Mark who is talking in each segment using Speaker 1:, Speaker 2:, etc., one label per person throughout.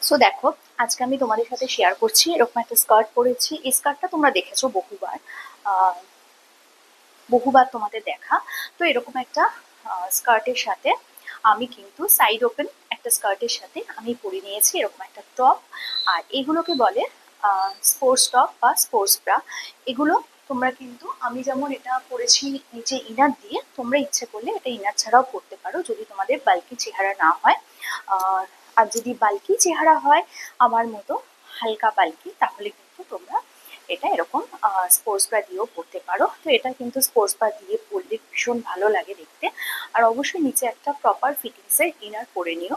Speaker 1: So দেখো, আজকে আমি তোমাদের সাথে শেয়ার করছি এরকম একটা স্কার্ট পরেছি। এই স্কার্টটা তোমরা দেখেছো বহুবার, আহ, বহুবার তোমাদের দেখা। তো এরকম একটা স্কার্টের সাথে আমি কিন্তু সাইড ওপেন একটা স্কার্টের সাথে আমি পরে নিয়েছি এরকম একটা টপ। আর এগুলোকে বলে স্পোর্টস টপ বা স্পোর্টস ব্রা। এগুলো তোমরা কিন্তু, আমি যেমন এটা পরেছি নিচে ইনার দিয়ে, তোমরা ইচ্ছে করলে এটা ইনার ছাড়াও পরতে পারো যদি তোমাদের বাল্কি চেহারা না হয়। আহ, আর যদি বাল্কি চেহারা হয় আমার মতো, হালকা বাল্কি, তাহলে কিন্তু তোমরা এটা এরকম স্পোর্টস ব্রা দিয়েও পরতে পারো। তো এটা কিন্তু স্পোর্টস ব্রা দিয়ে পরলে ভীষণ ভালো লাগে দেখতে। আর অবশ্যই নিচে একটা প্রপার ফিটিংসের ইনার পরে নিও।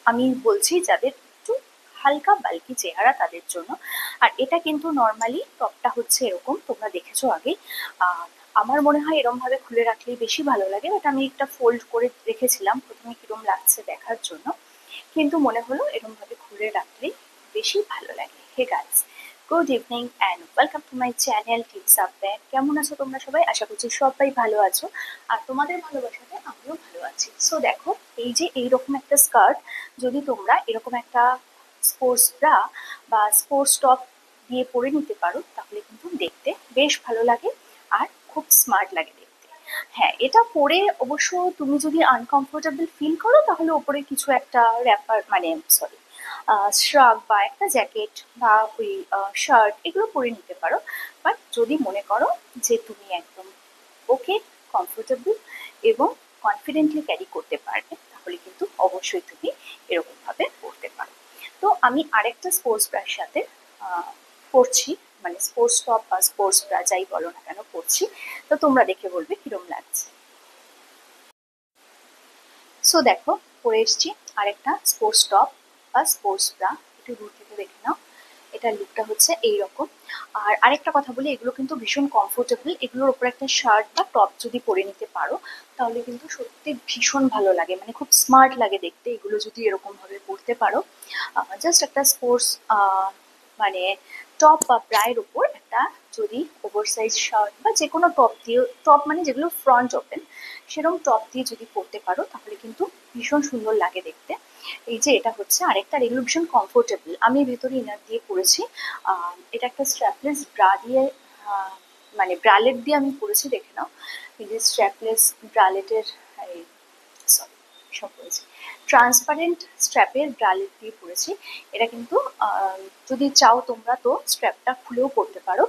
Speaker 1: আমি বলছি যাদের একটু হালকা বাল্কি চেহারা তাদের জন্য। আর এটা কিন্তু নর্মালি টপটা হচ্ছে এরকম, তোমরা দেখেছো আগে। আহ, আমার মনে হয় এরকম ভাবে খুলে রাখলেই বেশি ভালো লাগে, বাট আমি একটা ফোল্ড করে রেখেছিলাম প্রথমে কিরম লাগছে দেখার জন্য, কিন্তু মনে হলো এরকম ভাবে খুলে রাখলেই বেশি ভালো লাগে। Hey guys, good evening and welcome to my channel tips up bag. কেমন আছো তোমরা সবাই? আশা করছি সবাই ভালো আছো, আর তোমাদের ভালোবাসাতে আমিও ভালো আছি। সো দেখো, এই যে এইরকম একটা স্কার্ট যদি তোমরা এরকম একটা স্পোর্টস ব্রা বা স্পোর্টস টপ দিয়ে পরে নিতে পারো, তাহলে কিন্তু দেখতে বেশ ভালো লাগে আর খুব স্মার্ট লাগে দেখতে। হ্যাঁ, এটা পরে অবশ্য তুমি যদি আনকমফোর্টেবল ফিল করো তাহলে ওপরে কিছু একটা র্যাপার, মানে সরি, শ্রাগ বা একটা জ্যাকেট বা ওই শার্ট, এগুলো পরে নিতে পারো। বাট যদি মনে করো যে তুমি একদম ওকে, কমফোর্টেবল এবং কনফিডেন্টলি ক্যারি করতে পারবে, তাহলে কিন্তু অবশ্যই তুমি এরকম ভাবে পরতে পারো। তো আমি আরেকটা স্পোর্টস ব্রার সাথে পরছি, মানে স্পোর্টস টপ বা স্পোর্টস ব্রা যাই বলো না কেন পরছি। তো তোমরা দেখে বলবে কিরম লাগছে। সো দেখো, পরে এসছি আরেকটা স্পোর্টস টপ বা স্পোর্টস ব্রা। একটু দূর থেকে দেখে নাও, এটার লুকটা হচ্ছে এইরকম। আর আরেকটা কথা বলি, এগুলো কিন্তু ভীষণ কমফোর্টেবল। এগুলোর উপর একটা শার্ট বা টপ যদি পরে নিতে পারো, তাহলে কিন্তু সত্যি ভীষণ ভালো লাগে, মানে খুব স্মার্ট লাগে দেখতে এগুলো যদি এরকম ভাবে পরতে পারো। জাস্ট একটা স্পোর্টস মানে টপ বা ব্রায়ের উপর একটা যদি ওভার সাইজ শার্ট বা যে কোনো টপ দিয়ে, টপ মানে যেগুলো ফ্রন্ট ওপেন, সেরকম টপ দিয়ে যদি পরতে পারো তাহলে কিন্তু ভীষণ সুন্দর লাগে দেখতে। এই যে এটা হচ্ছে আরেকটা, আর এগুলো ভীষণ কমফোর্টেবল। আমি ভেতরে ইনার দিয়ে পরেছি। এটা একটা স্ট্র্যাপলেস ব্রা দিয়ে, মানে ব্রালেট দিয়ে আমি পরেছি, দেখে নাও। এই যে স্ট্র্যাপলেস ব্রালেটের, সরি সব বলেছি, ট্রান্সপারেন্ট স্ট্র্যাপের ব্রালেট দিয়ে পরেছি। এটা কিন্তু যদি চাও তোমরা তো স্ট্র্যাপটা খুলেও পরতে পারো,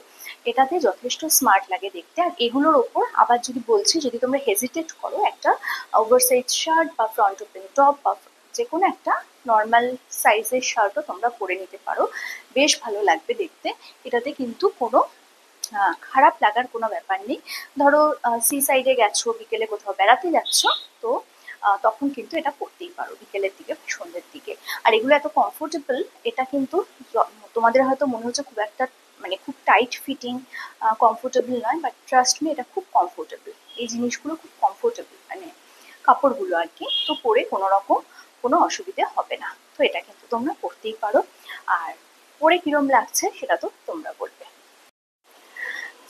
Speaker 1: এটাতে যথেষ্ট স্মার্ট লাগে দেখতে। আর এগুলোর ওপর আবার যদি বলছি, যদি তোমরা হেজিটেট করো, একটা ওভারসাইজ শার্ট বা ফ্রন্ট ওপেন টপ বা যে কোনো একটা নর্মাল সাইজের শার্টও তোমরা পরে নিতে পারো, বেশ ভালো লাগবে দেখতে। এটাতে কিন্তু কোনো খারাপ লাগার কোনো ব্যাপার নেই। ধরো সি সাইডে গেছো, বিকেলে কোথাও বেড়াতে যাচ্ছ, তো তখন কিন্তু এটা পরতেই পারো বিকেলের দিকে বা সন্ধ্যের দিকে। আর এগুলো এত কমফোর্টেবল, এটা কিন্তু তোমাদের হয়তো মনে হচ্ছে খুব একটা, মানে খুব টাইট ফিটিং কমফোর্টেবল নয়, বাট ট্রাস্ট মি, এটা খুব কমফোর্টেবল। এই জিনিসগুলো খুব কমফোর্টেবল, মানে কাপড়গুলো আর কি। তো পরে কোনো রকম কোনো অসুবিধে হবে না। তো এটা কিন্তু তোমরা পরতেই পারো। আর পরে কিরম লাগছে সেটা তো তোমরা বলবে।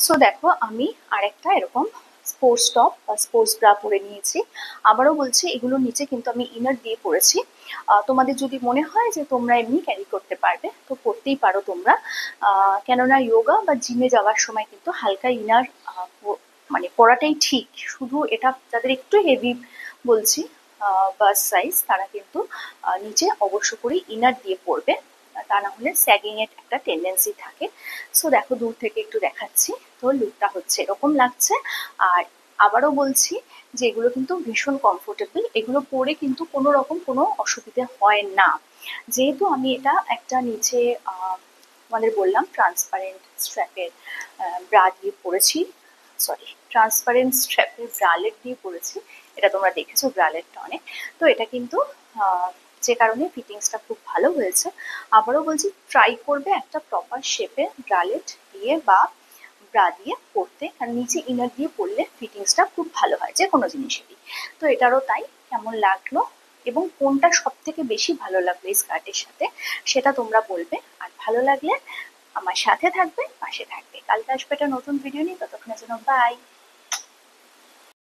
Speaker 1: সো দেখো, আমি আরেকটা এরকম স্পোর্টস টপ বা স্পোর্টস ব্রা পরে নিয়েছি। আবারও বলছি, এগুলোর নিচে কিন্তু আমি ইনার দিয়ে পরেছি। তোমাদের যদি মনে হয় যে তোমরা এমনি ক্যারি করতে পারবে, তো করতেই পারো তোমরা। কেননা যোগা বা জিমে যাওয়ার সময় কিন্তু হালকা ইনার মানে পরাটাই ঠিক। শুধু এটা যাদের একটু হেভি বলছি, বাস সাইজ, তারা কিন্তু নিচে অবশ্য করে ইনার দিয়ে পরবে, তা না হলে স্যাগিং এর একটা টেন্ডেন্সি থাকে। সো দেখো, দূর থেকে একটু দেখাচ্ছি, তো লুকটা হচ্ছে এরকম লাগছে। আর আবারও বলছি যে এগুলো কিন্তু ভীষণ কমফোর্টেবল, এগুলো পরে কিন্তু কোনো রকম কোনো অসুবিধে হয় না। যেহেতু আমি এটা একটা নিচে আমাদের বললাম ট্রান্সপারেন্ট স্ট্র্যাপের ব্রা দিয়ে পরেছি, সরি, ট্রান্সপারেন্ট স্ট্র্যাপের ব্রালেট দিয়ে পরেছি। এটা তোমরা দেখেছো ব্রালেটটা অনেক। তো এটা কিন্তু যে কারণে ফিটিংসটা খুব ভালো হয়েছে। আবারও বলছি, ট্রাই করবে একটা প্রপার শেপে ব্রালেট দিয়ে বা ব্রা দিয়ে পরতে, কারণ নিচে ইনার দিয়ে পরলে ফিটিংসটা খুব ভালো হয় যে কোনো জিনিসেরই। তো এটারও তাই। কেমন লাগলো এবং কোনটা সব থেকে বেশি ভালো লাগলো এই স্কার্টের সাথে, সেটা তোমরা বলবে। আর ভালো লাগলে আমার সাথে থাকবে, পাশে থাকবে। কালকে আসবে একটা নতুন ভিডিও নিয়ে, ততক্ষণের জন্য বাই।